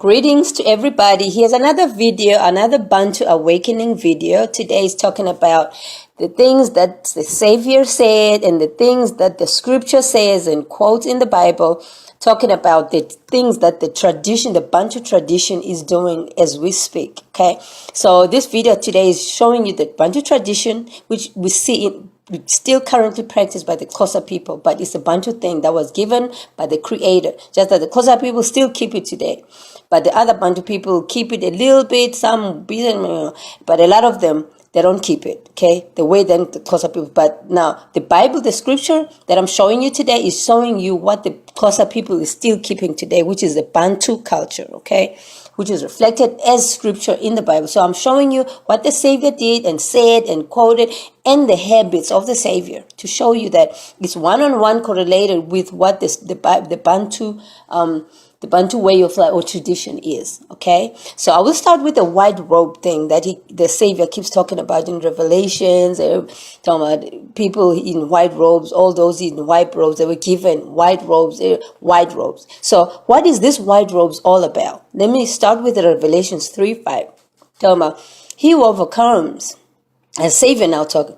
Greetings to everybody. Here's another video, another Bantu Awakening video. Today is talking about the things that the Savior said and the things that the scripture says and quotes in the Bible, talking about the things that the tradition, the Bantu tradition is doing as we speak. Okay, so this video today is showing you the Bantu tradition, which we see still currently practiced by the Xhosa people, but it's a Bantu thing that was given by the Creator. Just that the Xhosa people still keep it today, but the other Bantu people keep it a little bit, some, but a lot of them, they don't keep it, okay, the way then the Xhosa people. But now the Bible, the scripture that I'm showing you today is showing you what the Xhosa people is still keeping today, which is the Bantu culture, okay, which is reflected as scripture in the Bible. So I'm showing you what the Savior did and said and quoted, and the habits of the Savior, to show you that it's one-on-one correlated with what the Bantu way of life or tradition is. Okay, so I will start with the white robe thing that the Savior keeps talking about in Revelations. Talking about people in white robes, all those in white robes, they were given white robes, white robes. So what is this white robes all about? Let me start with the Revelations 3:5. Talking about he who overcomes, and Savior now talking,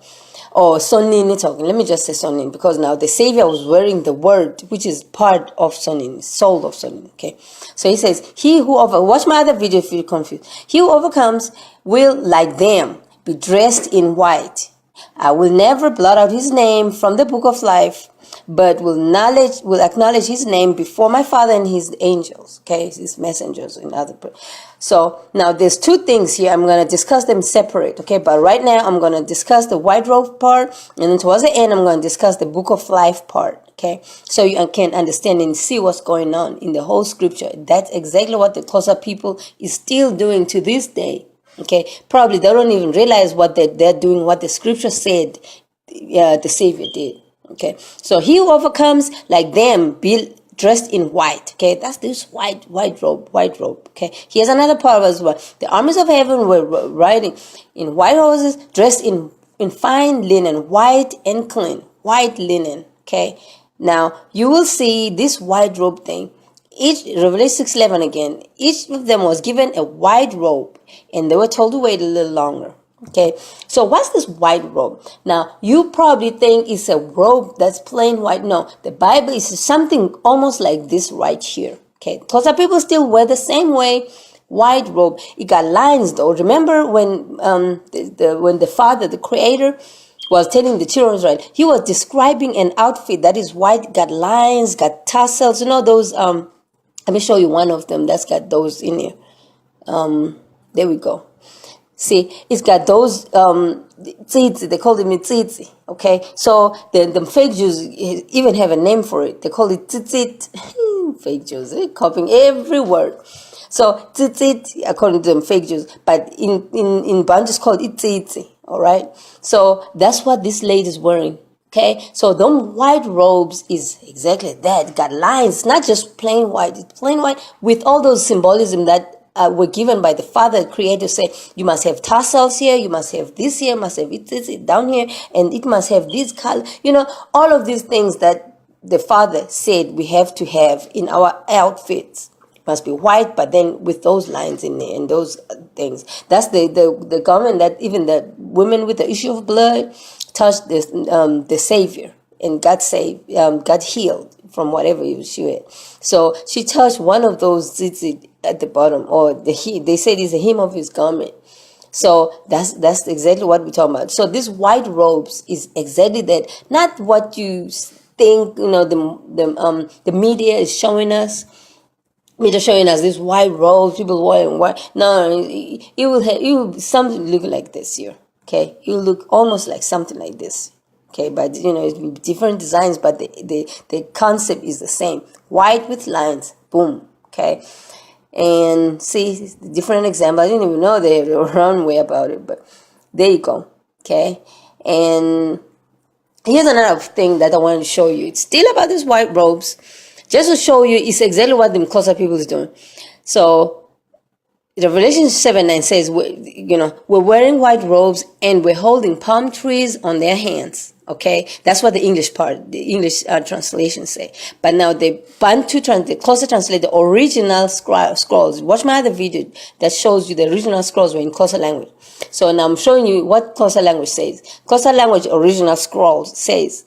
or Sonini talking. Let me just say Sonini, because now the Savior was wearing the word, which is part of Sonini, soul of Sonini. Okay, so he says, he who watch my other video if you're confused. He who overcomes will, like them, be dressed in white. I will never blot out his name from the book of life, but will acknowledge his name before my Father and his angels, okay, his messengers and other. So now there's two things here. I'm going to discuss them separate, okay, but right now I'm going to discuss the white robe part, and then towards the end I'm going to discuss the book of life part, okay, so you can understand and see what's going on in the whole scripture. That's exactly what the Xhosa people is still doing to this day. Okay, probably they don't even realize what they're doing, what the scripture said the Savior did. Okay, so he who overcomes, like them, be dressed in white. Okay, that's this white robe. Okay, here's another part as well. The armies of heaven were riding in white horses, dressed in fine linen, white and clean, white linen. Okay, now you will see this white robe thing. Each, Revelation 6:11 again, each of them was given a white robe, and they were told to wait a little longer. Okay, so what's this white robe? Now, you probably think it's a robe that's plain white. No, the Bible is something almost like this right here. Okay, because people still wear the same way, white robe. It got lines though. Remember when when the Father, the Creator, was telling the children of Israel, he was describing an outfit that is white, got lines, got tassels. You know those. Let me show you one of them that's got those in here. There we go. See, it's got those tzitzi. They call them tzitzi. Okay, so the fake Jews even have a name for it. They call it tzitzit. Fake Jews, they're copying every word. So tzitzit, according to them, fake Jews, but in Bantu it's called tzitzi. All right, so that's what this lady is wearing. Okay, so them white robes is exactly that. Got lines, not just plain white. It's plain white with all those symbolism that were given by the Father, the Creator. Say you must have tassels here, you must have this here, must have it down here, and it must have this color. You know, all of these things that the Father said we have to have in our outfits. Must be white, but then with those lines in there and those things. That's the garment that even the women with the issue of blood touched the Savior and got saved, got healed from whatever she had. So she touched one of those tzitzit at the bottom, or they said it's the hem of his garment. So that's exactly what we're talking about. So this white robes is exactly that, not what you think. You know, the media is showing us. Media showing us this white robes, people wearing white. No, it will be something look like this here. Okay, it will look almost like something like this. Okay, but you know, it's different designs, but the concept is the same. White with lines, boom. Okay, and see different example. I didn't even know they were wrong way about it, but there you go. Okay, and here's another thing that I want to show you. It's still about these white robes, just to show you it's exactly what the Xhosa people is doing. So Revelation 7:9 says, we're wearing white robes and we're holding palm trees on their hands. Okay, that's what the English translation say. But now the closer translate the original scrolls. Watch my other video that shows you the original scrolls were in Xhosa language. So now I'm showing you what Xhosa language says. Xhosa language original scrolls says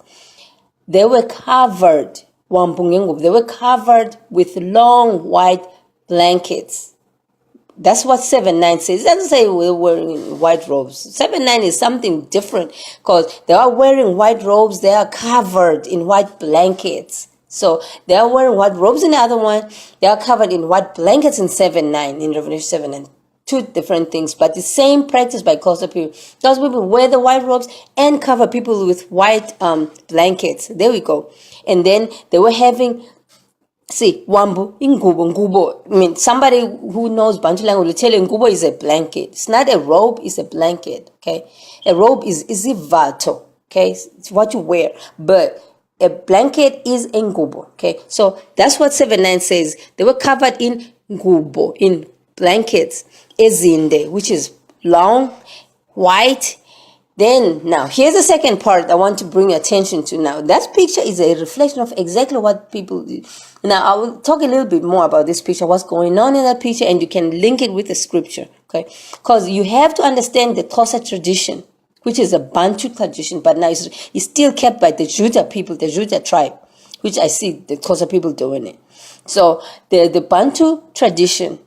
they were covered. They were covered with long white blankets. That's what 7:9 says. It doesn't say we're wearing white robes. 7:9 is something different because they are wearing white robes. They are covered in white blankets. So they are wearing white robes in the other one. They are covered in white blankets in 7:9 in Revelation 7:9. Two different things, but the same practice by Xhosa people. Those people wear the white robes and cover people with white blankets. There we go. And then they were having. See, wambu, ngubo. I mean, somebody who knows Bantu language will tell you ngubo is a blanket. It's not a robe, it's a blanket, okay? A robe is ivato, okay? It's what you wear. But a blanket is a ngubo, okay? So that's what 7:9 says. They were covered in ngubo, in blankets, ezinde, which is long, white. Then, now, here's the second part I want to bring your attention to now. That picture is a reflection of exactly what people do. Now, I will talk a little bit more about this picture, what's going on in that picture, and you can link it with the scripture, okay? Because you have to understand the Xhosa tradition, which is a Bantu tradition, but now it's still kept by the Judah people, the Judah tribe, which I see the Xhosa people doing it. So, the Bantu tradition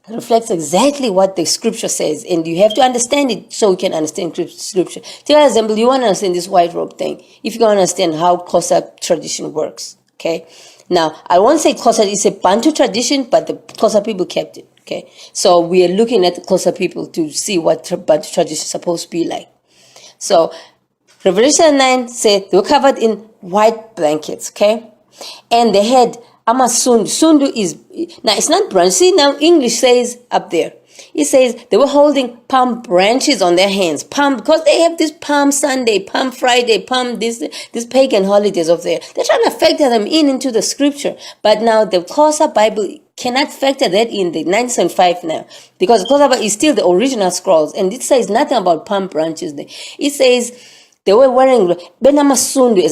reflects exactly what the scripture says, and you have to understand it so you can understand scripture. Take an example, you want to understand this white robe thing, if you want to understand how Xhosa tradition works, okay? Now, I won't say Xhosa is a Bantu tradition, but the Xhosa people kept it, okay? So we are looking at the Xhosa people to see what Bantu tradition is supposed to be like. So, Revelation 9 said they were covered in white blankets, okay? And they had Amasundu. Sundu is, now it's not branch. See, now English says up there. It says they were holding palm branches on their hands. Palm, because they have this Palm Sunday, Palm Friday, Palm this pagan holidays of there. They're trying to factor them into the scripture. But now the Xhosa Bible cannot factor that in the 975 now. Because Xhosa Bible is still the original scrolls. And it says nothing about palm branches there. It says they were wearing benamasundu a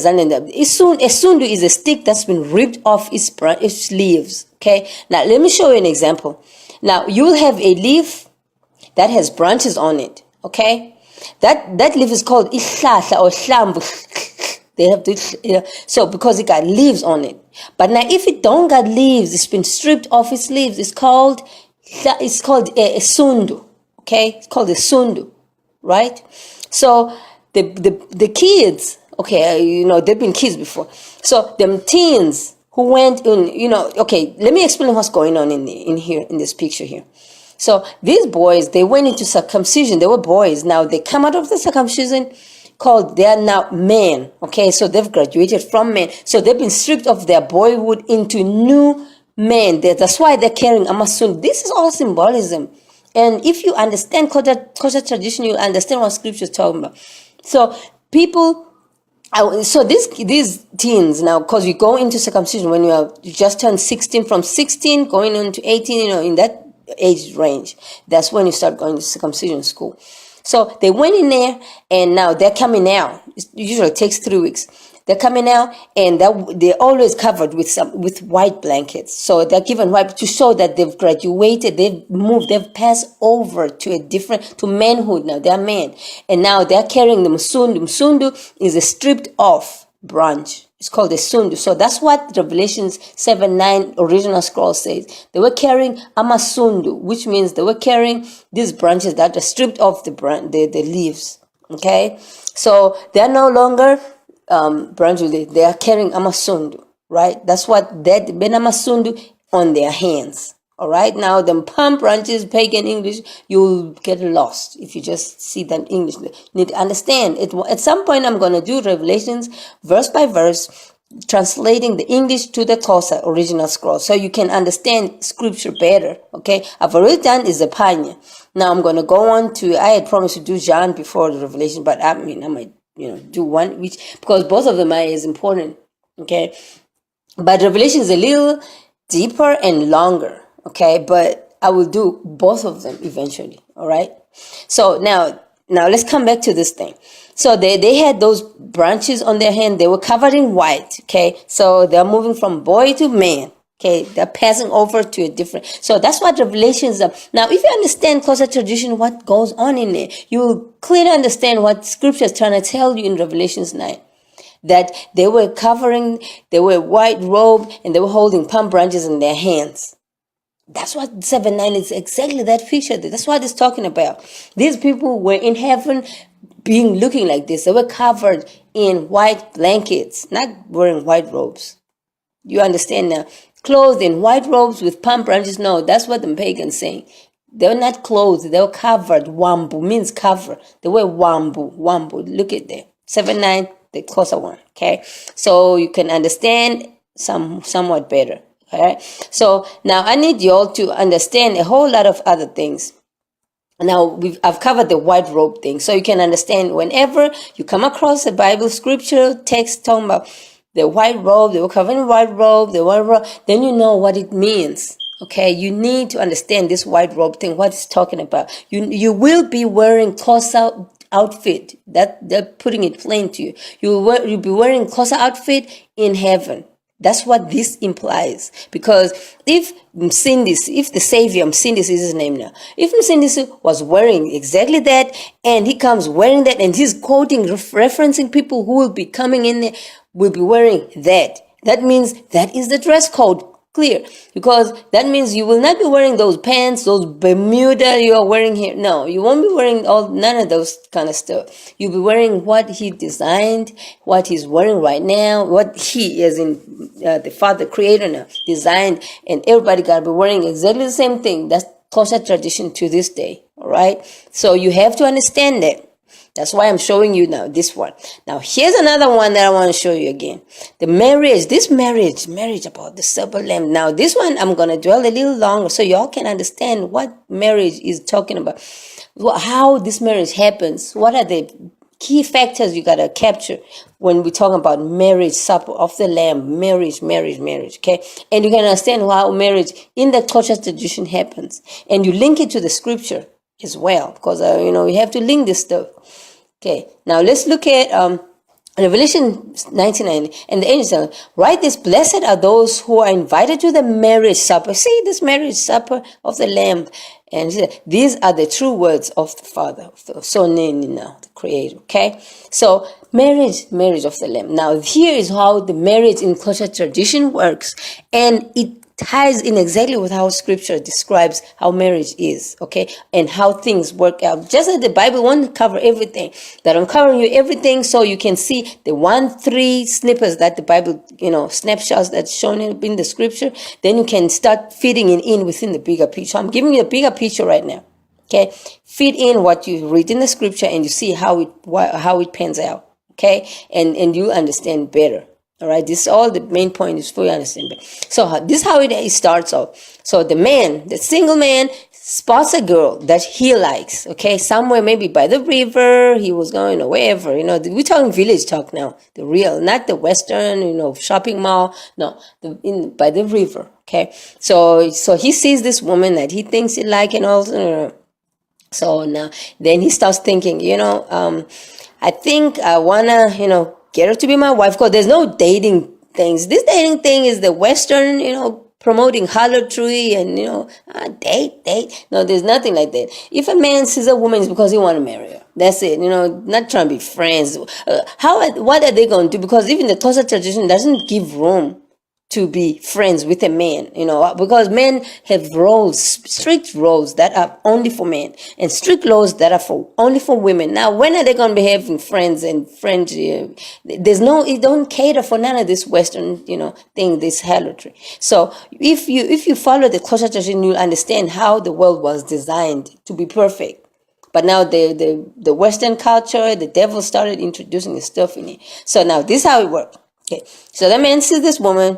sundu is a stick that's been ripped off its leaves. Okay, now let me show you an example. Now you will have a leaf that has branches on it. Okay, that leaf is called ihlahla or hlamvu. They have to, so because it got leaves on it. But now if it don't got leaves, it's been stripped off its leaves. It's called a sundu. Okay, it's called a sundu, right? So the kids, okay, they've been kids before. So them teens who went in, okay, let me explain what's going on in this picture here. So these boys, they went into circumcision. They were boys. Now they come out of the circumcision they are now men. Okay, so they've graduated from men. So they've been stripped of their boyhood into new men. That's why they're carrying amasun. This is all symbolism. And if you understand Xhosa tradition, you'll understand what scripture is talking about. So these teens now, because you go into circumcision when you just turned 16, from 16 going into 18, in that age range, that's when you start going to circumcision school. So they went in there, and now they're coming out. It usually takes 3 weeks. They're coming out, and they're always covered with white blankets. So they're given white to show that they've graduated, they've moved, they've passed over to manhood now. They're men. And now they're carrying the msundu. Msundu is a stripped off branch. It's called a sundu. So that's what Revelations 7:9 original scroll says. They were carrying amasundu, which means they were carrying these branches that are stripped off the leaves. Okay? So they're no longer branches. They are carrying amasundu, right? That's what that benamasundu on their hands. All right, now the palm branches, pagan English, you'll get lost if you just see that English. You need to understand it. At some point, I'm going to do Revelations verse by verse, translating the English to the Xhosa original scroll, so you can understand scripture better. Okay, I've already done is a pioneer. Now I'm going to go on to. I had promised to do John before the Revelation, but I might do one, because both of them are as important. Okay, but Revelation is a little deeper and longer. Okay, but I will do both of them eventually. All right. So now let's come back to this thing. So they had those branches on their hand. They were covered in white. Okay. So they're moving from boy to man. Okay, they're passing over to a different. So that's what Revelations are. Now, if you understand closer tradition, what goes on in there, you will clearly understand what Scripture is trying to tell you in Revelations 9. That they were white robe, and they were holding palm branches in their hands. That's what 7-9 is, exactly that picture. That's what it's talking about. These people were in heaven looking like this. They were covered in white blankets, not wearing white robes. You understand now? Clothed in white robes with palm branches. No, that's what the pagans saying. They were not clothed. They were covered. Wambu means cover. They were wambu. Wambu. Look at that. 7-9, the closer one. Okay. So you can understand somewhat better. All right. So now I need you all to understand a whole lot of other things. Now I've covered the white robe thing. So you can understand whenever you come across a Bible scripture text talking about the white robe, they were covered in white robe, then you know what it means. Okay, you need to understand this white robe thing, what it's talking about. You will be wearing Xhosa outfit. That they're putting it plain to you. You'll be wearing Xhosa outfit in heaven. That's what this implies. Because if the Savior, Msindisi is his name now, if Msindisi was wearing exactly that, and he comes wearing that, and he's quoting, referencing people who will be coming in there, will be wearing that. That means that is the dress code. Clear. Because that means you will not be wearing those pants, those Bermuda you are wearing here. No, you won't be wearing none of those kind of stuff. You'll be wearing what he designed, what he's wearing right now, what he, as in the Father Creator now, designed, and everybody got to be wearing exactly the same thing. That's Xhosa tradition to this day. All right. So you have to understand that. That's why I'm showing you now this one. Now, here's another one that I want to show you again. The marriage about the silver lamb. Now, this one I'm going to dwell a little longer so y'all can understand what marriage is talking about. How this marriage happens. What are the key factors you got to capture when we talk about marriage, supper of the lamb, marriage, okay? And you can understand how marriage in the cultural tradition happens. And you link it to the scripture as well, because, we have to link this stuff. Okay, now let's look at Revelation 19:9. And the angel said, write this, blessed are those who are invited to the marriage supper. See, this marriage supper of the Lamb. And he said, these are the true words of the Father, the Creator. Okay, so marriage of the Lamb. Now here is how the marriage in cultural tradition works. And it ties in exactly with how scripture describes how marriage is, okay, and how things work out. Just as the Bible won't cover everything, that I'm covering you everything so you can see the 1-3 snippets that the Bible, snapshots that's shown in the scripture, then you can start fitting it in within the bigger picture. I'm giving you a bigger picture right now, okay? Fit in what you read in the scripture and you see how it pans out, okay? And you understand better. All right, this is all the main point is for you to understand. So this is how it starts off. So the single man spots a girl that he likes, okay, somewhere maybe by the river, he was going or wherever, we're talking village talk now, the real, not the Western, shopping mall, no, by the river, okay. So he sees this woman that he thinks he like and all, so now, then he starts thinking, I think I wanna, get her to be my wife, because there's no dating things. This dating thing is the Western, promoting harlotry and, date. No, there's nothing like that. If a man sees a woman, it's because he want to marry her. That's it, not trying to be friends. What are they going to do? Because even the Xhosa tradition doesn't give room to be friends with a man, because men have strict roles that are only for men, and strict laws that are only for women. Now, when are they going to be having friends and friendship? It don't cater for none of this Western, thing, this harlotry. So if you follow the Xhosa tradition, you'll understand how the world was designed to be perfect. But now the Western culture, the devil started introducing the stuff in it. So now this is how it works. Okay, so the man sees this woman,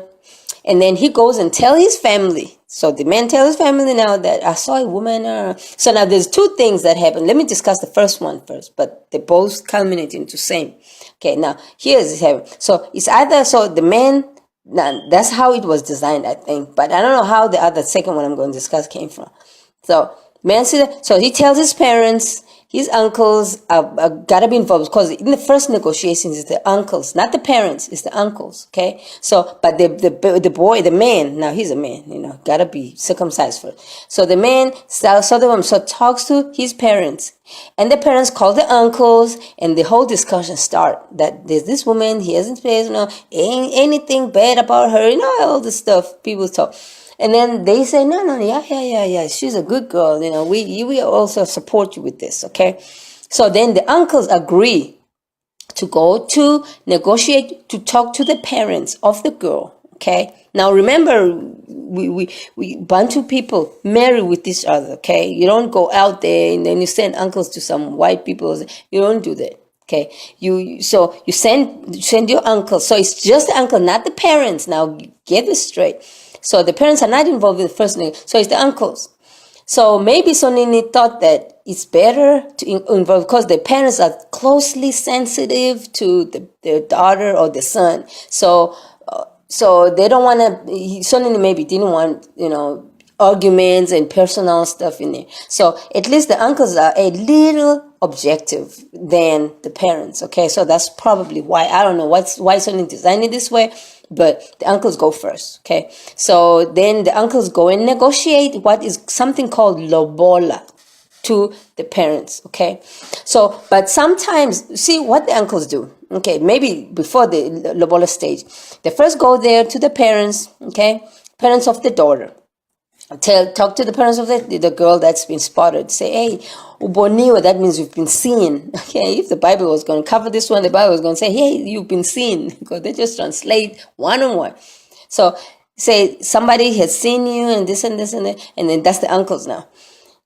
and then he goes and tells his family. So the man tells his family now that I saw a woman. So now there's two things that happen. Let me discuss the first one first, but they both culminate into same. Okay, now here's it happening. So it's either, the man Now, that's how it was designed, I think. But I don't know how the other second one I'm going to discuss came from. So man said, so he tells his parents, his uncles gotta be involved, because in the first negotiations it's the uncles, not the parents, it's the uncles. Okay, so but the boy, the man, now he's a man, gotta be circumcised first. So the man talks to his parents, and the parents call the uncles, and the whole discussion start that there's this woman, he hasn't said ain't anything bad about her, all the stuff people talk. And then they say, no, yeah, she's a good girl. We also support you with this, okay? So then the uncles agree to go to negotiate, to talk to the parents of the girl, okay? Now remember, we Bantu people marry with each other, okay? You don't go out there and then you send uncles to some white people. You don't do that. Okay, you send your uncle. So it's just the uncle, not the parents. Now get this straight. So the parents are not involved with the first name. So it's the uncles. So maybe Sonini thought that it's better to involve, because the parents are closely sensitive to their daughter or the son. So they don't want to. Sonini maybe didn't want arguments and personal stuff in there. So at least the uncles are a little objective than the parents. Okay, so that's probably why. I don't know why Sonini designed it this way, but the uncles go first. Okay, so then the uncles go and negotiate what is something called Lobola to the parents. Okay, so but sometimes see what the uncles do. Okay, maybe before the Lobola stage, they first go there to the parents. Okay, parents of the daughter. Talk to the parents of the girl that's been spotted. Say, hey, uboniwa, that means you've been seen. Okay, if the Bible was going to cover this one, the Bible was going to say, hey, you've been seen, because they just translate one-on-one. So say somebody has seen you and this and this and that, and then that's the uncles now.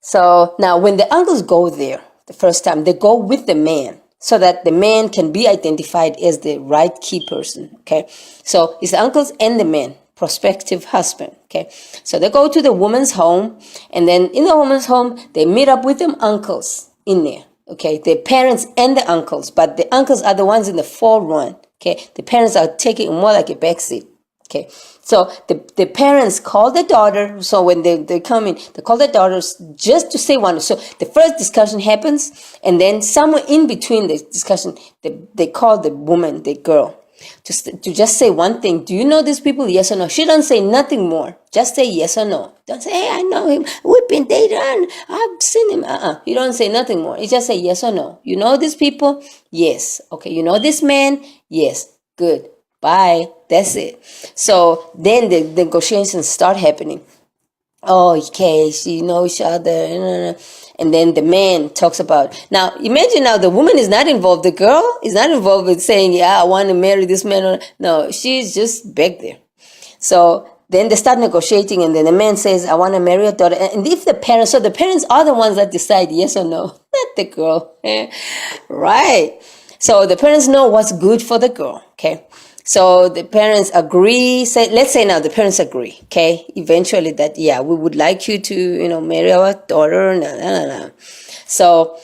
So now when the uncles go there the first time, they go with the man, so that the man can be identified as the right key person. Okay, so it's the uncles and the man, prospective husband. Okay, so they go to the woman's home, and then in the woman's home they meet up with them uncles in there. Okay, the parents and the uncles, but the uncles are the ones in the forefront. Okay, the parents are taking more like a backseat. Okay, so the parents call the daughter. So when they come in, they call the daughters just to say one. So the first discussion happens, and then somewhere in between the discussion, they call the woman, the girl, to just say one thing. Do you know these people? Yes or no? She don't say nothing more. Just say yes or no. Don't say, hey, I know him. We've been dating. I've seen him. You don't say nothing more. You just say yes or no. You know these people? Yes. Okay. You know this man? Yes. Good. Bye. That's it. So then the negotiations start happening. Oh, okay, you know each other. And then the man talks about, now imagine now the woman is not involved. The girl is not involved with saying, yeah, I want to marry this man. No, she's just back there. So then they start negotiating, and then the man says, I want to marry your daughter. And if the parents, so the parents are the ones that decide yes or no, not the girl. Right. So the parents know what's good for the girl. Okay. So the parents agree, let's say now the parents agree, okay, eventually that, yeah, we would like you to, marry our daughter, So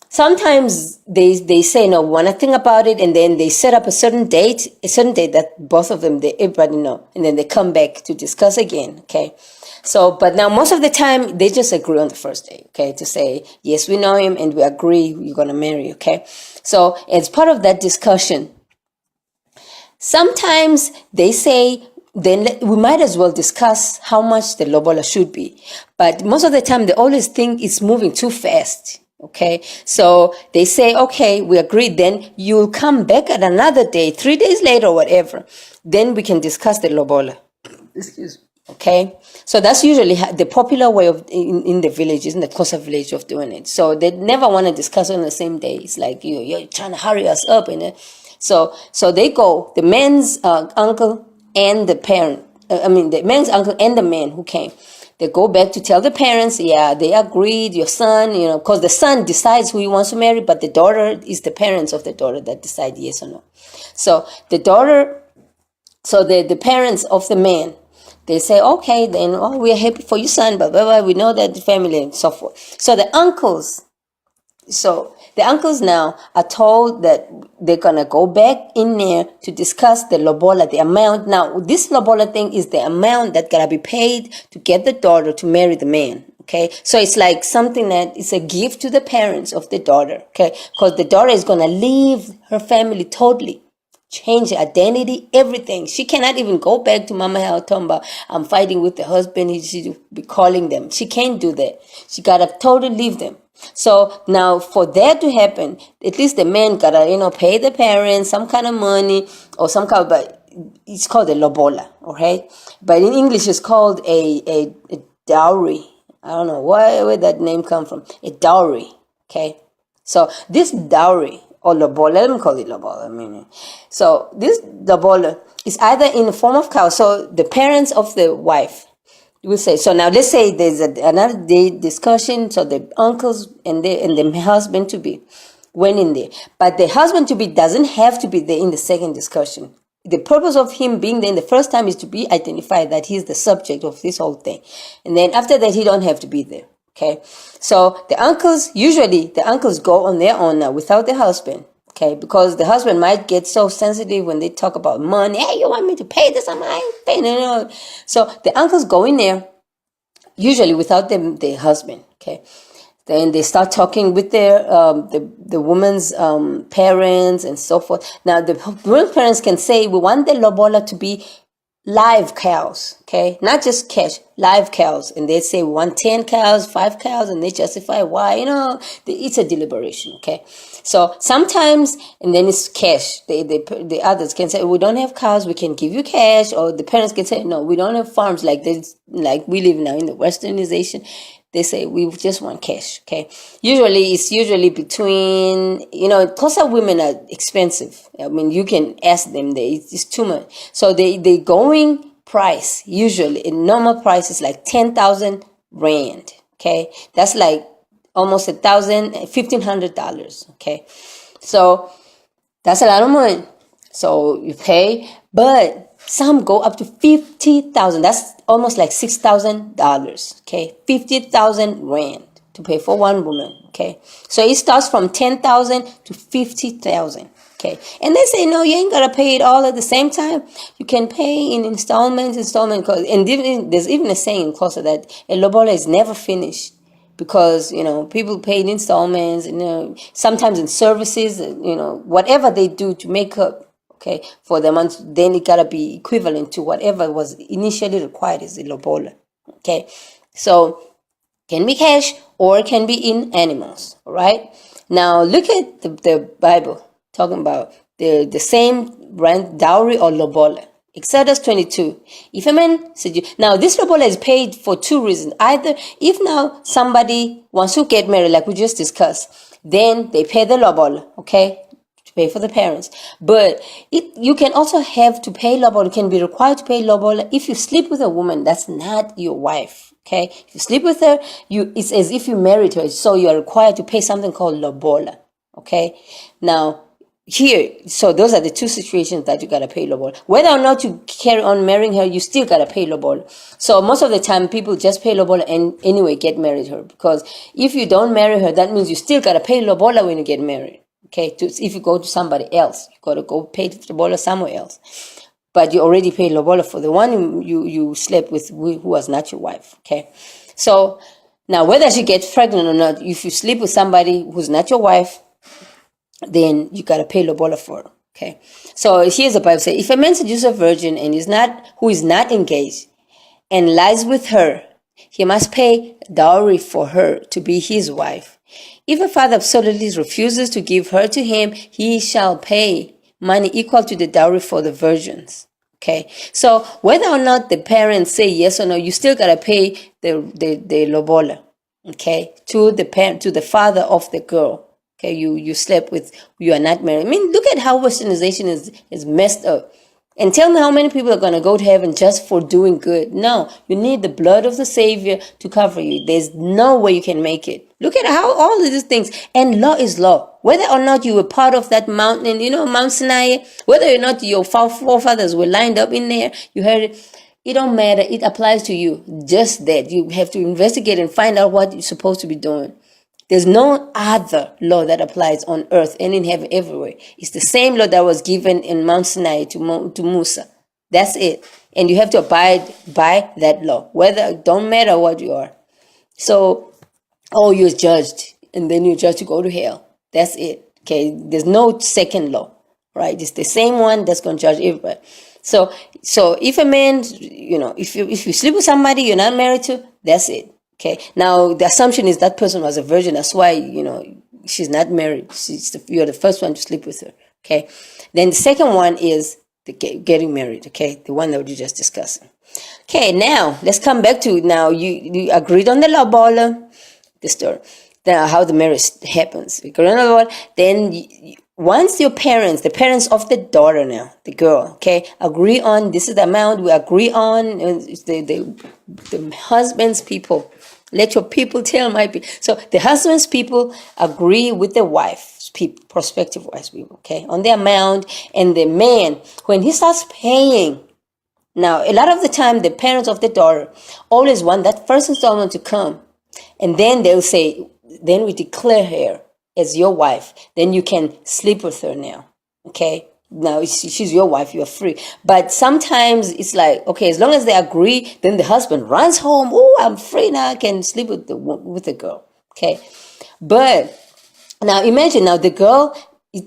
sometimes they say, no, we want to think about it, and then they set up a certain date that both of them, everybody know, and then they come back to discuss again, okay. So, but now most of the time, they just agree on the first day, okay, to say, yes, we know him, and we agree you're going to marry, okay. So as part of that discussion, sometimes they say, then we might as well discuss how much the lobola should be. But most of the time, they always think it's moving too fast. Okay, so they say, okay, we agree, then you'll come back at another day, 3 days later or whatever. Then we can discuss the lobola. Excuse me. Okay, so that's usually the popular way of in the villages, in the Xhosa village, of doing it. So they never want to discuss on the same day. It's like you're trying to hurry us up, and so they go, the man's uncle and the parent, the man's uncle and the man who came, they go back to tell the parents, yeah, they agreed, your son, because the son decides who he wants to marry, but the daughter is the parents of the daughter that decide yes or no. So the daughter, so the parents of the man, they say, okay, then, we are happy for your son, blah, blah, blah, we know that the family and so forth. So the uncles So the uncles now are told that they're gonna go back in there to discuss the lobola, the amount. Now this lobola thing is the amount that gotta be paid to get the daughter to marry the man. Okay, so it's like something that is a gift to the parents of the daughter. Okay, because the daughter is gonna leave her family totally, change identity, everything. She cannot even go back to Mama Tomba. I'm fighting with the husband. He should be calling them. She can't do that. She gotta totally leave them. So now for that to happen, at least the man gotta, pay the parents some kind of money or some kind of, but it's called a lobola, okay? But in English it's called a dowry. I don't know where that name come from. A dowry, okay? So this dowry or lobola, let me call it lobola. So this lobola is either in the form of cow. So the parents of the wife will say. So now let's say there's another day discussion. So the uncles and the husband to be went in there, but the husband to be doesn't have to be there in the second discussion. The purpose of him being there in the first time is to be identified that he's the subject of this whole thing, and then after that he don't have to be there. Okay, so usually the uncles go on their own now without the husband. Okay, because the husband might get so sensitive when they talk about money. Hey, you want me to pay this? I'm not paying. So the uncles go in there usually without the husband. Okay, then they start talking with their the woman's parents and so forth. Now the woman's parents can say, we want the lobola to be live cows, okay, not just cash, live cows, and they say we want 10 cows, 5 cows, and they justify why. It's a deliberation. Okay, so sometimes, and then it's cash. The others can say, we don't have cows, we can give you cash, or the parents can say, no, we don't have farms like this, like we live now in the westernization. They say, we just want cash. Okay, it's usually between, Xhosa women are expensive. I mean, you can ask them, it's too much. So they going price, usually in normal price is like 10,000 rand. Okay, that's like almost $1,500. Okay, so that's a lot of money. So you pay, but some go up to 50,000. That's almost like $6,000. Okay, 50,000 rand to pay for one woman. Okay, so it starts from 10,000 to 50,000. Okay, and they say, no, you ain't gotta pay it all at the same time. You can pay in installments. And there's even a saying in Xhosa that a lobola is never finished, because people pay in installments, sometimes in services, whatever they do to make up, okay, for the month, then it gotta be equivalent to whatever was initially required as a lobola. Okay, so can be cash or can be in animals. All right, now look at the Bible talking about the same brand, dowry or lobola. Exodus 22. If a man said, now this lobola is paid for two reasons. Either if now somebody wants to get married, like we just discussed, then they pay the lobola, okay, to pay for the parents. But you can also have to pay lobola. You can be required to pay lobola if you sleep with a woman that's not your wife. Okay, if you sleep with her, it's as if you married her, so you are required to pay something called lobola. Okay, now here, so those are the two situations that you gotta pay lobola. Whether or not you carry on marrying her, you still gotta pay lobola. So most of the time, people just pay lobola and anyway get married her, because if you don't marry her, that means you still gotta pay lobola when you get married. Okay, if you go to somebody else, you gotta go pay lobola somewhere else. But you already paid lobola for the one you slept with who was not your wife. Okay, so now whether she gets pregnant or not, if you sleep with somebody who's not your wife, then you gotta pay lobola for her. Okay, so here's the Bible say, if a man seduces a virgin and who is not engaged and lies with her, he must pay dowry for her to be his wife. If a father absolutely refuses to give her to him, he shall pay money equal to the dowry for the virgins. Okay, so whether or not the parents say yes or no, you still gotta pay the lobola. Okay, to the father of the girl. Okay, you slept with, you are not married. I mean, look at how westernization is messed up. And tell me how many people are going to go to heaven just for doing good. No, you need the blood of the Savior to cover you. There's no way you can make it. Look at how all of these things, and law is law. Whether or not you were part of that mountain, Mount Sinai, whether or not your forefathers were lined up in there, you heard it. It don't matter. It applies to you. Just that you have to investigate and find out what you're supposed to be doing. There's no other law that applies on earth and in heaven everywhere. It's the same law that was given in Mount Sinai to Musa. That's it. And you have to abide by that law. Don't matter what you are. So, you're judged, and then you're judged to go to hell. That's it. Okay, there's no second law, right? It's the same one that's going to judge everybody. So if a man, if you sleep with somebody you're not married to, that's it. Okay. Now the assumption is that person was a virgin. That's why she's not married. You're the first one to sleep with her. Okay. Then the second one is the getting married. Okay, the one that we just discussed. Okay. Now let's come back to you agreed on the Lobola, the story. How the marriage happens. Then once your parents, the parents of the daughter now, the girl, okay, agree on this is the amount we agree on, the husband's people. Let your people tell my people. So the husband's people agree with the wife's people, prospective wife's people, okay, on the amount, and the man, when he starts paying. Now, a lot of the time, the parents of the daughter always want that first installment to come, and then they'll say, then we declare her as your wife. Then you can sleep with her now. Okay? Now she's your wife. You're free. But sometimes it's like, okay, as long as they agree, then the husband runs home. Oh, I'm free now. I can sleep with the girl. Okay? But now imagine the girl.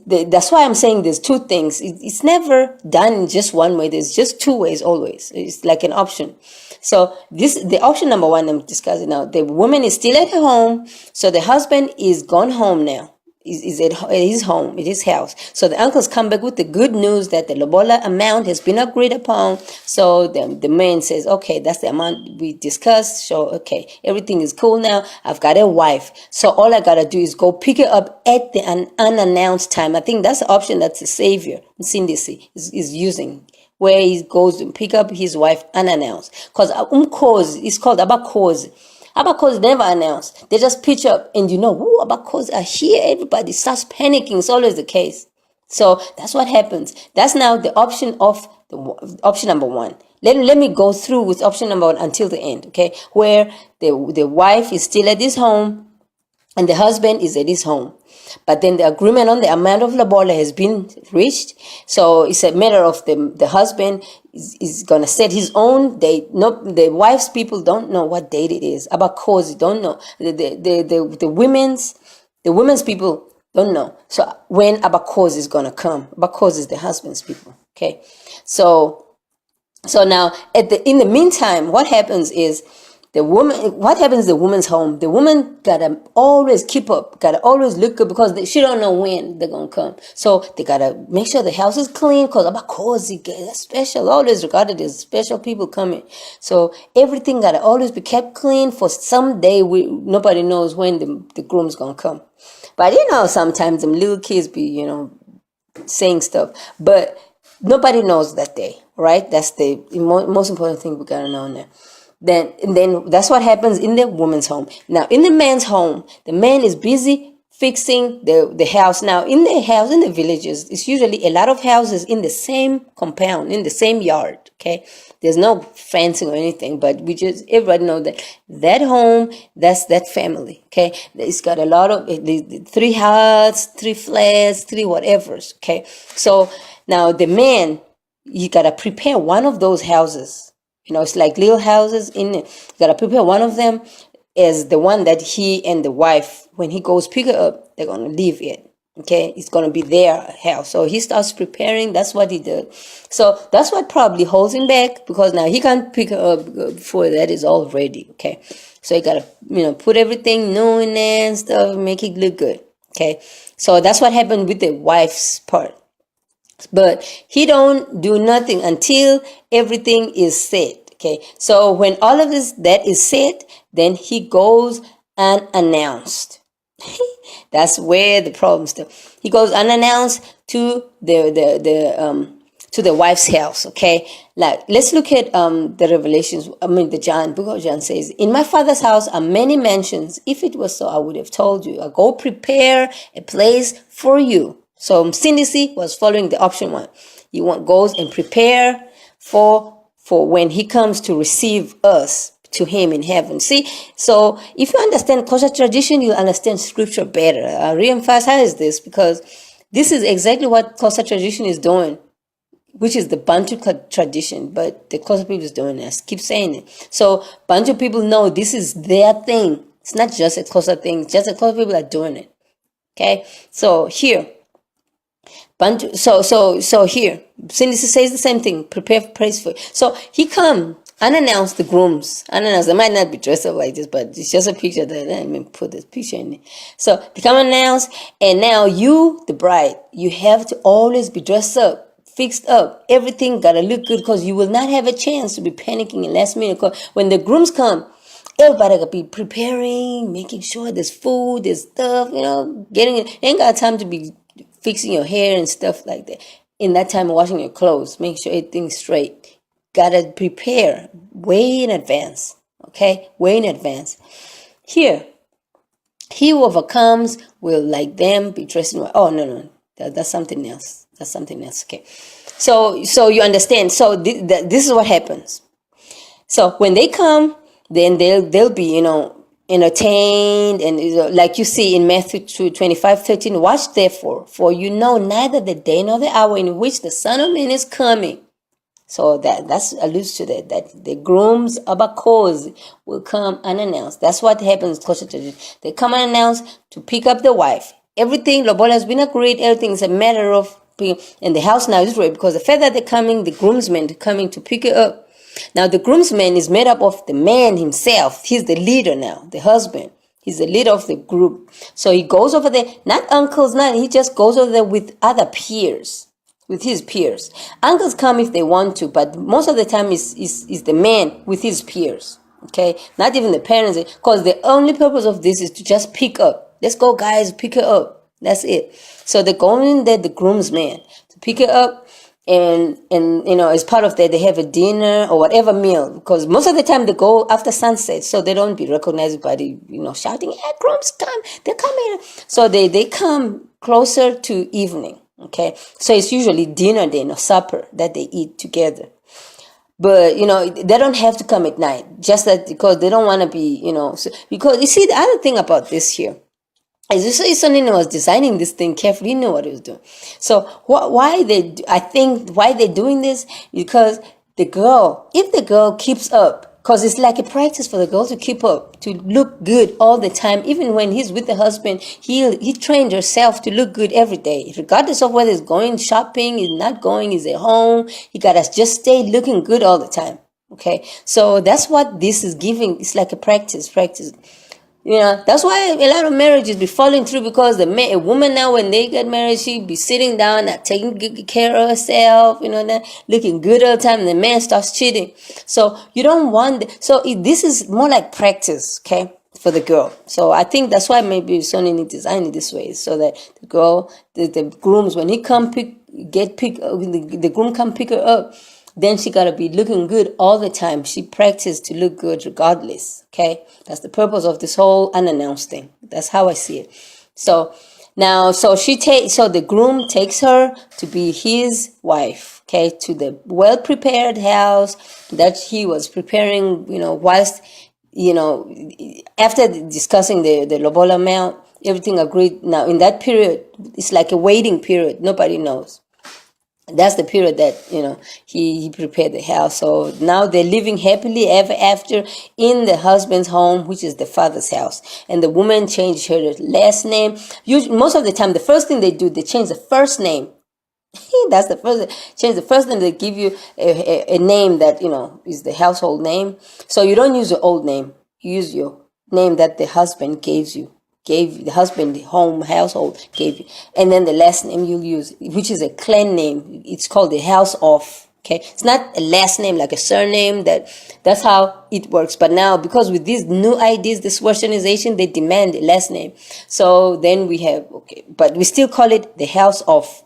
That's why I'm saying there's two things. It's never done in just one way. There's just two ways always. It's like an option. So the option number one I'm discussing now, the woman is still at her home. So the husband is gone home now. Is at his home, at his house. So the uncles come back with the good news that the Lobola amount has been agreed upon. So the man says, okay, that's the amount we discussed. So, okay, everything is cool now. I've got a wife. So all I got to do is go pick her up at an unannounced time. I think that's the option that the Savior, Cindy, is using, where he goes to pick up his wife unannounced. Because it's called abakhozi. Abakhozi never announced. They just pitch up and abakhozi are here. Everybody starts panicking. It's always the case. So that's what happens. That's now the option of option number one. Let me go through with option number one until the end, okay? Where the wife is still at his home and the husband is at his home. But then the agreement on the amount of Lobola has been reached. So it's a matter of the husband is going to set his own date. No, the wife's people don't know what date it is. Abakhozi don't know. The women's people don't know. So when Abakhozi is going to come. Abakhozi is the husband's people. Okay. So now in the meantime, what happens is, what happens in the woman's home? The woman gotta always keep up, gotta always look good, because she don't know when they're gonna come. So they gotta make sure the house is clean, because abakhozi, that's special, always regarded as special people coming. So everything gotta always be kept clean, for someday nobody knows when the groom's gonna come. But sometimes them little kids be saying stuff, but nobody knows that day, right? That's the most important thing we gotta know now. Then that's what happens in the woman's home. Now, in the man's home, the man is busy fixing the house. Now, in the villages, it's usually a lot of houses in the same compound, in the same yard, okay? There's no fencing or anything, but everybody know that home, that's that family, okay? It's got a lot of, 3 huts, 3 flats, 3 whatevers, okay? So, now the man, you gotta prepare one of those houses. It's like little houses in it. You gotta prepare one of them as the one that he and the wife, when he goes pick her up, they're gonna live in. Okay, it's gonna be their house. So he starts preparing. That's what he did. So that's what probably holds him back, because now he can't pick her up before that is all ready. Okay, so you gotta put everything new in there and stuff, make it look good. Okay, so that's what happened with the wife's part. But he don't do nothing until everything is set. Okay, so when all of that is set, then he goes unannounced. That's where the problem starts. He goes unannounced to the wife's house. Okay, like let's look at the Revelations. The book of John says, "In my Father's house are many mansions. If it was so, I would have told you. I go prepare a place for you." So Cindy was following the option one. He goes and prepare for when he comes to receive us, to him in heaven. See, so if you understand Xhosa tradition, you'll understand scripture better. I re-emphasize this because this is exactly what Xhosa tradition is doing, which is the Bantu tradition, but the Xhosa people is doing this. Keep saying it. So Bantu people know this is their thing. It's not just a Xhosa thing. Just the Xhosa people are doing it. Okay. So here, Bantu. So here, Cindy says the same thing. Prepare praise for. So he come unannounced. The grooms unannounced. They might not be dressed up like this, but it's just a picture that I mean, put this picture in it. So they come announced, and now you, the bride, you have to always be dressed up, fixed up. Everything gotta look good because you will not have a chance to be panicking in last minute. Because when the grooms come, everybody gotta be preparing, making sure there's food, there's stuff, getting it. Ain't got time to be fixing your hair and stuff like that. In that time, washing your clothes, make sure everything's straight. Gotta prepare way in advance. Okay, way in advance. Here, he who overcomes will, like them, be dressed in white. Oh no, that's something else. That's something else. Okay, so you understand. So this is what happens. So when they come, then they'll be entertained, and like you see in Matthew 25:13. Watch therefore, for you know neither the day nor the hour in which the Son of Man is coming. So that's alludes to that the grooms abakos will come unannounced. That's what happens. They come unannounced to pick up the wife. Everything Lobola has been agreed. Everything is a matter of, and the house now is ready because the fact that they're coming, the groomsmen coming to pick it up. Now the groomsman is made up of the man himself. He's the leader now, the husband. He's the leader of the group. So he goes over there, not uncles, he just goes over there with other peers, with his peers. Uncles come if they want to, but most of the time is the man with his peers. Okay, not even the parents, because the only purpose of this is to just pick up. Let's go, guys, pick her up. That's it. So they're going in there, the groomsman, to pick her up. And as part of that, they have a dinner or whatever meal, because most of the time they go after sunset, so they don't be recognized by the shouting, "Hey, grooms come! They're coming!" So they come closer to evening. Okay, so it's usually dinner then or supper that they eat together. But they don't have to come at night, just that because they don't want to be because you see the other thing about this here. As you say, Sonina was designing this thing carefully. He knew what he was doing. So why they're doing this? Because if the girl keeps up, because it's like a practice for the girl to keep up, to look good all the time. Even when he's with the husband, he trained herself to look good every day, regardless of whether he's going shopping, he's not going, he's at home. He gotta just stay looking good all the time. Okay, so that's what this is giving. It's like a practice. That's why a lot of marriages be falling through, because a woman now, when they get married, she be sitting down, not taking good care of herself, looking good all the time, and the man starts cheating. So you don't want this is more like practice, okay, for the girl. So I think that's why maybe Sonny designed it this way, so that the girl, the grooms, when he come the groom come pick her up, then she got to be looking good all the time. She practiced to look good regardless. Okay, that's the purpose of this whole unannounced thing. That's how I see it. So now, so the groom takes her to be his wife. Okay, to the well-prepared house that he was preparing. Whilst after discussing the Lobola amount, everything agreed. Now in that period, it's like a waiting period. Nobody knows. That's the period that he prepared the house. So now they're living happily ever after in the husband's home, which is the father's house. And the woman changed her last name. Most of the time, the first thing they do, they change the first name. That's the first. Change the first name. They give you a name that is the household name. So you don't use your old name. You use your name that the husband gave the husband, the household gave you. And then the last name you'll use, which is a clan name. It's called the house of. Okay, it's not a last name like a surname. That's how it works. But now, because with these new ideas, this westernization, they demand a last name. So then we have, but we still call it the house of.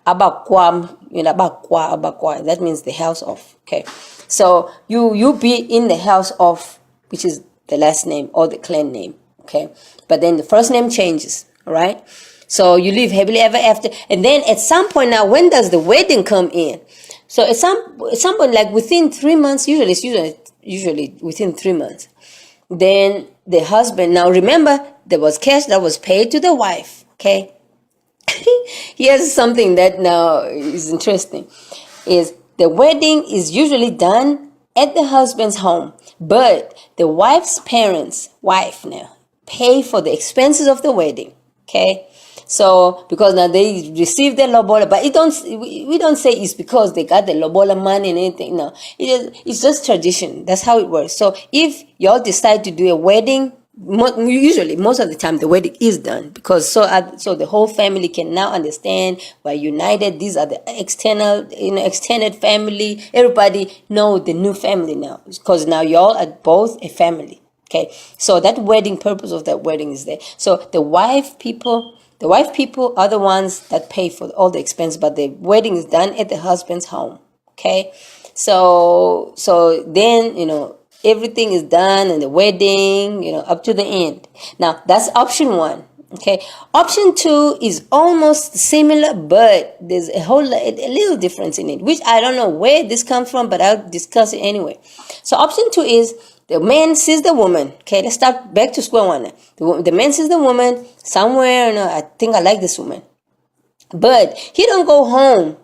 Abakwa, abakwa. That means the house of. Okay, so you be in the house of, which is the last name or the clan name. Okay, but then the first name changes. All right, so you live happily ever after, and then at some point now, when does the wedding come in? So at some point, like within 3 months, usually usually within 3 months. Then the husband, now remember, there was cash that was paid to the wife, okay? Here's something that now is interesting, is the wedding is usually done at the husband's home, but the wife's parents, wife now, pay for the expenses of the wedding, okay? So because now they receive the lobola, but we don't say it's because they got the lobola money and anything. No, it's just tradition. That's how it works. So if y'all decide to do a wedding, usually most of the time the wedding is done, because so the whole family can now understand we're united. These are the extended family. Everybody know the new family now, because now y'all are both a family. Okay, so that wedding, purpose of that wedding is there. So the wife people are the ones that pay for all the expense, but the wedding is done at the husband's home. Okay, so then everything is done and the wedding, up to the end. Now that's option 1. Okay, option 2 is almost similar, but there's a little difference in it, which I don't know where this comes from, but I'll discuss it anyway. So option 2 is the man sees the woman. Okay, let's start back to square one. The man sees the woman somewhere, I think I like this woman. But he don't go home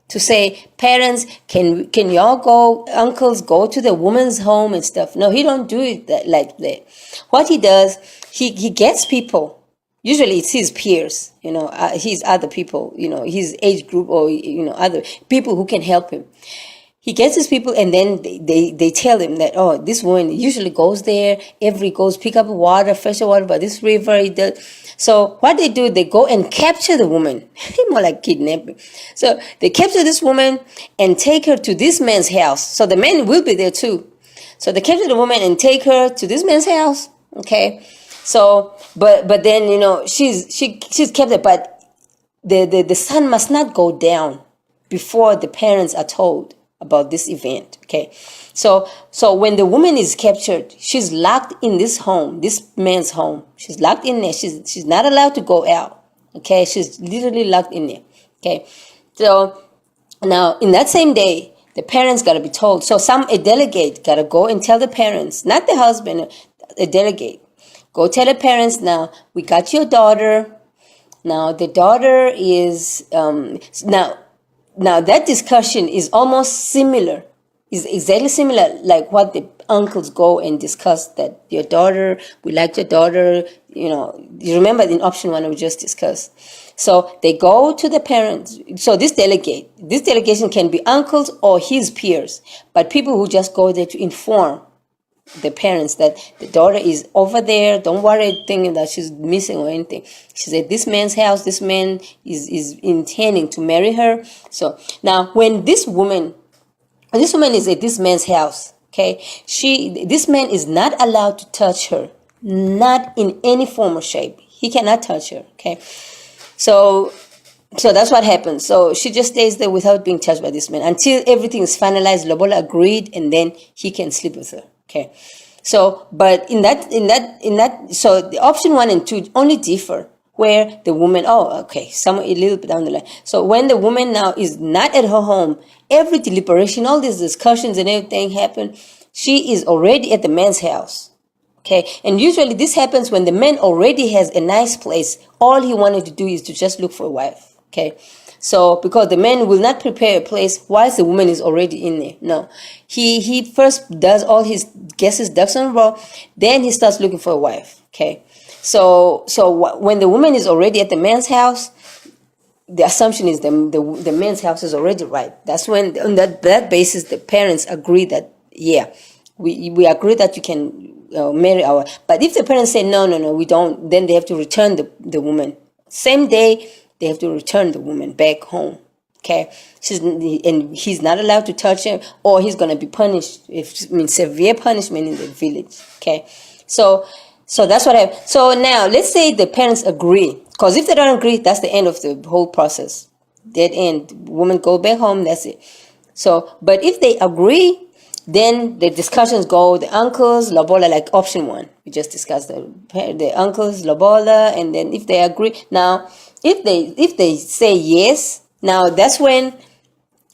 to say, parents, can y'all go, uncles, go to the woman's home and stuff. No, he don't do it like that. What he does, he gets people. Usually it's his peers, his other people, his age group, or, other people who can help him. He gets his people, and then they tell him that, oh, this woman usually goes there, goes pick up water, fresh water by this river. So what they do, they go and capture the woman, more like kidnapping. So they capture this woman and take her to this man's house. So the man will be there too. So they capture the woman and take her to this man's house. Okay. So, but then, she's kept there, but the sun must not go down before the parents are told about this event. Okay, so when the woman is captured, she's locked in this home, this man's home. She's locked in there. She's not allowed to go out. Okay, she's literally locked in there. Okay, so now in that same day, the parents gotta be told. So a delegate gotta go and tell the parents, not the husband, a delegate. Go tell the parents, now we got your daughter. Now the daughter is Now that discussion is almost similar, is exactly similar like what the uncles go and discuss, that your daughter, we like your daughter, you remember in option 1 we just discussed. So they go to the parents. So this delegation can be uncles or his peers, but people who just go there to inform the parents that the daughter is over there. Don't worry thinking that she's missing or anything. She's at this man's house. This man is intending to marry her. So now when this woman is at this man's house, okay, this man is not allowed to touch her, not in any form or shape. He cannot touch her. Okay, so that's what happens. So she just stays there without being touched by this man until everything is finalized. Lobola agreed, and then he can sleep with her. Okay, so but in that, so the option 1 and 2 only differ where the woman, somewhere a little bit down the line. So when the woman now is not at her home, every deliberation, all these discussions and everything happen, she is already at the man's house. Okay, and usually this happens when the man already has a nice place. All he wanted to do is to just look for a wife. Okay, so because the man will not prepare a place whilst the woman is already in there. No, he first does all gets his ducks in a row, then he starts looking for a wife. Okay, so when the woman is already at the man's house, the assumption is the man's house is already right. That's when on that basis the parents agree that we agree that you can marry our. But if the parents say no, we don't, then they have to return the woman. Same day, they have to return the woman back home. Okay, and he's not allowed to touch her, or he's gonna be punished. Severe punishment in the village. Okay, so that's what happens. So now let's say the parents agree, because if they don't agree, that's the end of the whole process. Dead end. Woman go back home. That's it. So, but if they agree, then the discussions go, the uncles, Lobola, like option 1. We just discussed the uncles, Lobola, and then if they agree. Now, if they say yes, now that's when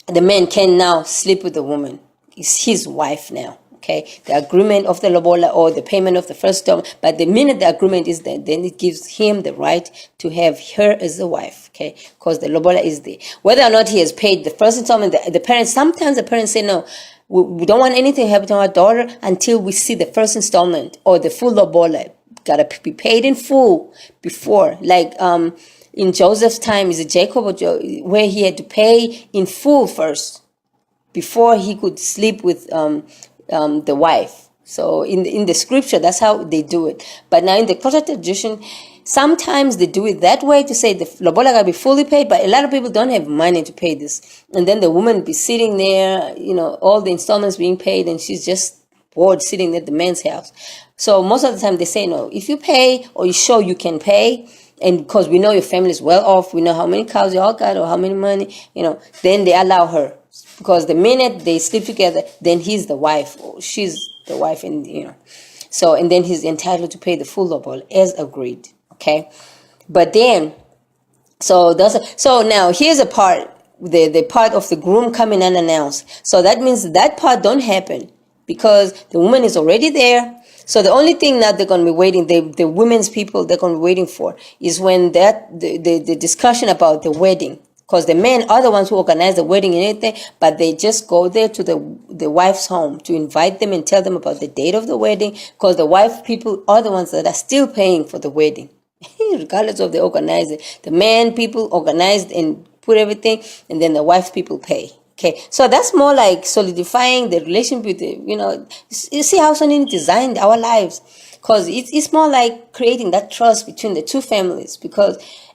the man can now sleep with the woman. It's his wife now. okay? The agreement of the Lobola or the payment of the first installment. But the minute the agreement is there, then it gives him the right to have her as a wife, okay? Because the Lobola is there. Whether or not he has paid the first installment, the parents, sometimes the parents say, no, we don't want anything to happen to our daughter until we see the first installment or the full Lobola. Gotta be paid in full before, like in Joseph's time, is it Jacob or where he had to pay in full first before he could sleep with the wife. So in the scripture, that's how they do it. But now in the cultural tradition, sometimes they do it that way to say the Lobola gotta be fully paid, but a lot of people don't have money to pay this. And then the woman be sitting there, all the installments being paid, and she's just bored sitting at the man's house. So most of the time they say, no, if you pay or you show you can pay, and because we know your family is well off, we know how many cows you all got or how many money, then they allow her. Because the minute they sleep together, then he's the wife or she's the wife, and so, and then he's entitled to pay the full lobola as agreed, okay? But then, so now here's a part, the part of the groom coming unannounced. So that means that part don't happen because the woman is already there. So the only thing that they're going to be waiting, the women's people, they're going to be waiting for is when the discussion about the wedding. Because the men are the ones who organize the wedding and everything, but they just go there to the wife's home to invite them and tell them about the date of the wedding, because the wife people are the ones that are still paying for the wedding, regardless of the organizer. The man people organized and put everything, and then the wife people pay. Okay, so that's more like solidifying the relationship with the, you see how something designed our lives, because it's more like creating that trust between the two families,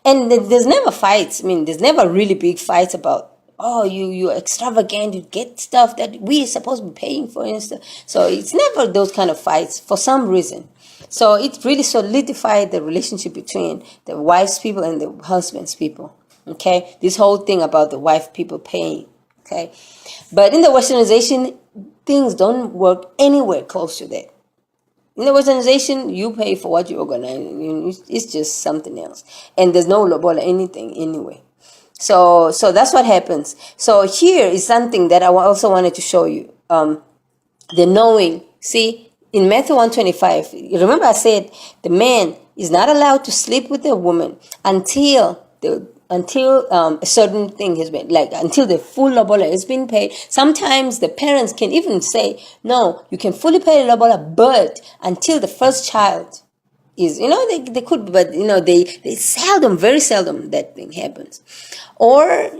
and there's never fights. I mean, there's never really big fights about, oh, you're extravagant, you get stuff that we're supposed to be paying for and stuff. So it's never those kind of fights for some reason. So it really solidified the relationship between the wife's people and the husband's people. Okay, this whole thing about the wife people paying. Okay, but in the westernization, things don't work anywhere close to that. In the westernization, you pay for what you organize. It's just something else. And there's no lobola anything anyway. So that's what happens. So here is something that I also wanted to show you. The knowing. See, in Matthew 125, remember I said the man is not allowed to sleep with the woman until a certain thing has been, like until the full lobola has been paid. Sometimes the parents can even say, no, you can fully pay the lobola, but until the first child is, they could, but they seldom, very seldom that thing happens. Or,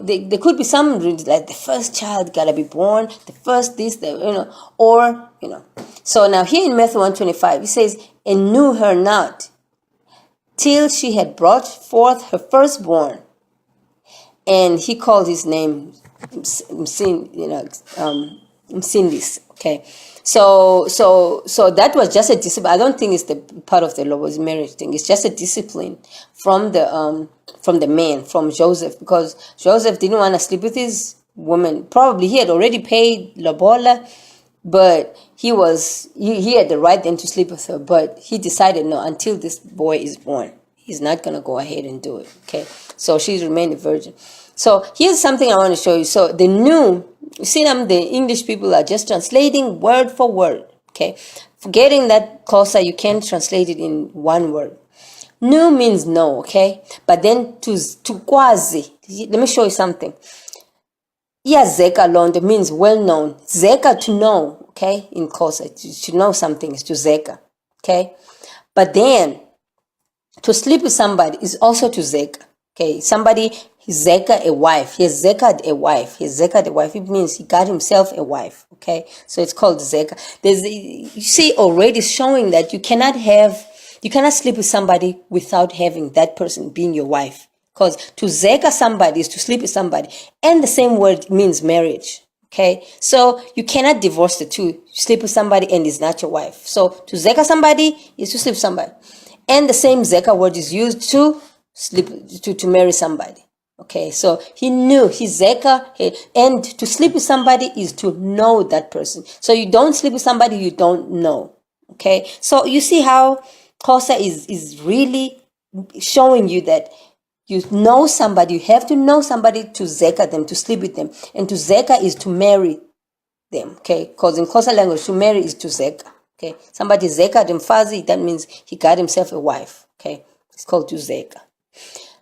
there could be some reasons, like the first child gotta be born, the first this, or. So now here in Matthew 125, it says, and knew her not till she had brought forth her firstborn, and he called his name Msindis. Okay, so that was just a discipline. I don't think it's the part of the Lobo's marriage thing. It's just a discipline from the man, from Joseph, because Joseph didn't want to sleep with his woman. Probably he had already paid Lobola, but he had the right then to sleep with her, but he decided no, until this boy is born, he's not going to go ahead and do it. Okay, so she's remained a virgin. So here's something I want to show you. So the new, you see them, the English people are just translating word for word. Okay, forgetting that Xhosa, you can't translate it in one word. New means no, okay, but then to kwazi, let me show you something. Zeka londo means well known. Zeka, to know, okay, in Xhosa, to know something is to zeka, okay? But then to sleep with somebody is also to zeka, okay? Somebody zeka a wife, he zekad a wife, it means he got himself a wife, okay? So it's called zeka. You see already showing that you cannot sleep with somebody without having that person being your wife. Because to zeka somebody is to sleep with somebody. And the same word means marriage. Okay? So you cannot divorce the two. You sleep with somebody and it's not your wife. So to zeka somebody is to sleep with somebody. And the same zeka word is used to sleep, to marry somebody. Okay? So he knew, he zeka, and to sleep with somebody is to know that person. So you don't sleep with somebody you don't know. Okay? So you see how Xhosa is really showing you that you know somebody, you have to know somebody to zeka them, to sleep with them. And to zeka is to marry them, okay? Because in Xhosa language, to marry is to zeka, okay? Somebody zeka mfazi, that means he got himself a wife, okay? It's called to zeka.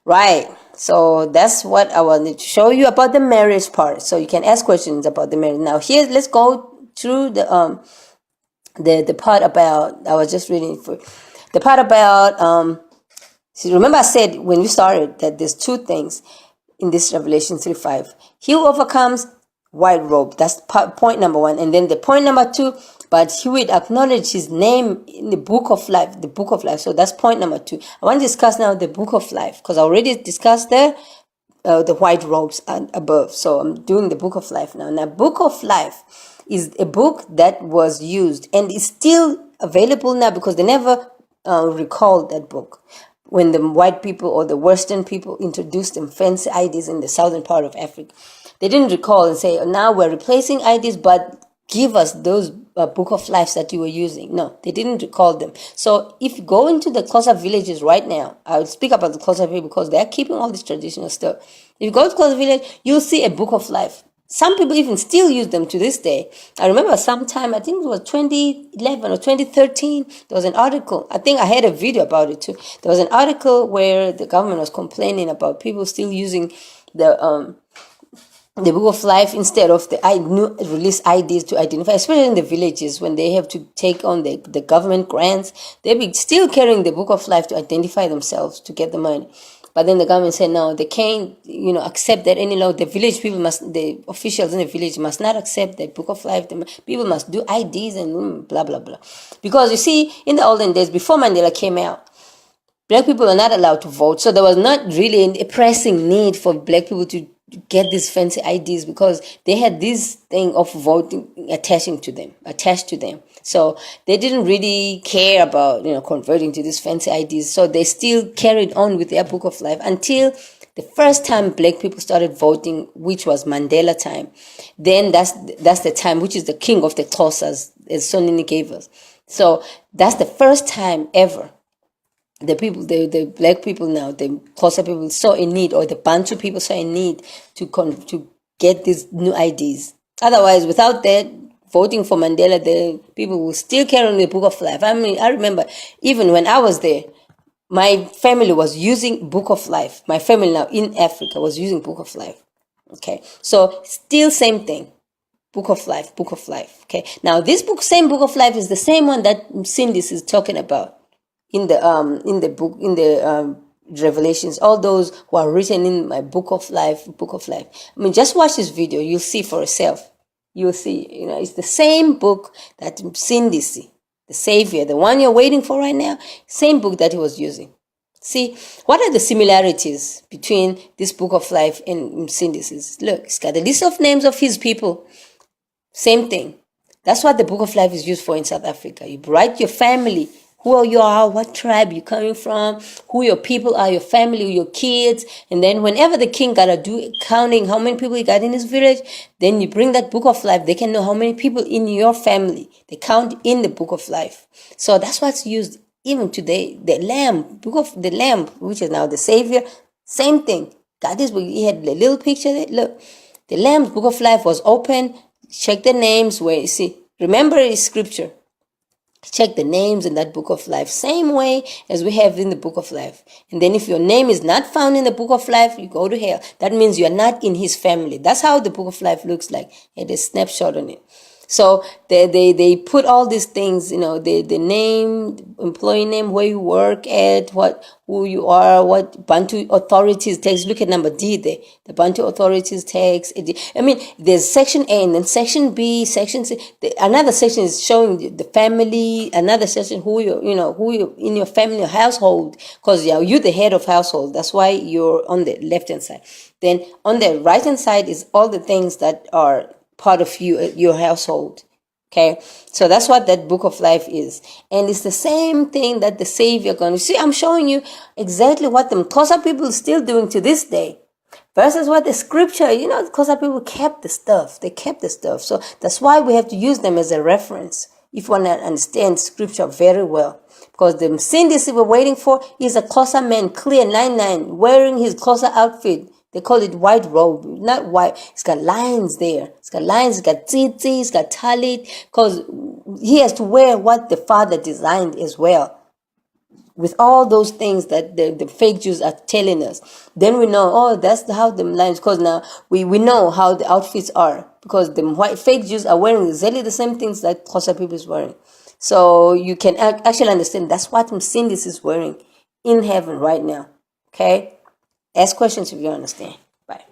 Right, so that's what I wanted to show you about the marriage part. So you can ask questions about the marriage. Now here, let's go through the part about, I was just reading for the part about, so remember I said when we started that there's two things in this Revelation 3:5. He who overcomes, white robe. That's point number one. And then the point number two, but he will acknowledge his name in the book of life, the book of life. So that's point number two. I want to discuss now the book of life, because I already discussed the white robes above. So I'm doing the book of life now. Now, book of life is a book that was used and is still available now, because they never recalled that book when the white people or the Western people introduced them fancy IDs in the southern part of Africa. They didn't recall and say, now we're replacing IDs, but give us those book of lives that you were using. No, they didn't recall them. So if you go into the Xhosa villages right now, I will speak about the Xhosa people because they're keeping all this traditional stuff. If you go to Xhosa village, you'll see a book of life. Some people even still use them to this day. I remember sometime, I think it was 2011 or 2013, there was an article. I think I had a video about it too. There was an article where the government was complaining about people still using the book of life instead of the new release IDs to identify, especially in the villages when they have to take on the government grants. They be still carrying the book of life to identify themselves to get the money. But then the government said, no, they can't, accept that any law. The village people the officials in the village must not accept that book of life. People must do IDs and blah, blah, blah. Because you see, in the olden days, before Mandela came out, black people were not allowed to vote. So there was not really a pressing need for black people to get these fancy IDs, because they had this thing of voting attached to them. So they didn't really care about, converting to these fancy IDs. So they still carried on with their book of life until the first time black people started voting, which was Mandela time. Then that's the time, which is the king of the Xhosas, as Sonini gave us. So that's the first time ever the black people now, the Xhosa people saw a need, or the Bantu people saw a need to get these new IDs. Otherwise, without that, voting for Mandela, the people will still carry on the book of life. I mean, I remember even when I was there, my family was using book of life. My family now in Africa was using book of life. Okay, so still same thing. Book of life. Okay, now this same book of life is the same one that Cindy is talking about in the Revelations, all those who are written in my book of life. I mean, just watch this video, you'll see for yourself. You'll see, it's the same book that Cindy, the Savior, the one you're waiting for right now, same book that he was using. See, what are the similarities between this book of life and Cindy's? Look, it's got a list of names of his people. Same thing. That's what the book of life is used for in South Africa. You write your family, who you are, what tribe you're coming from, who your people are, your family, your kids. And then whenever the king got to do counting how many people he got in his village, then you bring that book of life. They can know how many people in your family. They count in the book of life. So that's what's used even today. The Lamb, book of the Lamb, which is now the Savior, same thing. Got this book. He had the little picture there. Look, the Lamb's book of life was open. Check the names where you see. Remember his scripture. Check the names in that book of life, same way as we have in the book of life. And then if your name is not found in the book of life, you go to hell. That means you are not in his family. That's how the book of life looks like. It is a snapshot on it. So they put all these things, the name, employee name, where you work at, who you are, what Bantu authorities takes. Look at number D there. The Bantu authorities takes. I mean, there's section A and then section B, section C. Another section is showing the family. Another section who you in your family or household, because you're the head of household. That's why you're on the left hand side. Then on the right hand side is all the things that are part of your household. Okay, so that's what that book of life is, and it's the same thing that the Savior going to see. I'm showing you exactly what the Xhosa people are still doing to this day, versus what the scripture. The Xhosa people kept the stuff. They kept the stuff, so that's why we have to use them as a reference if we want to understand scripture very well. Because the Sindisi we're waiting for is a Xhosa man, clear 99, wearing his Xhosa outfit. They call it white robe, not white. It's got lines there. It's got lines, it's got tzitzit, it's got talit, because he has to wear what the Father designed as well. With all those things that the fake Jews are telling us, then we know, oh, that's how the lines, because now we know how the outfits are, because the white fake Jews are wearing exactly the same things that Xhosa people is wearing. So you can actually understand that's what Msindis is wearing in heaven right now. Okay? Ask questions if you understand. Bye.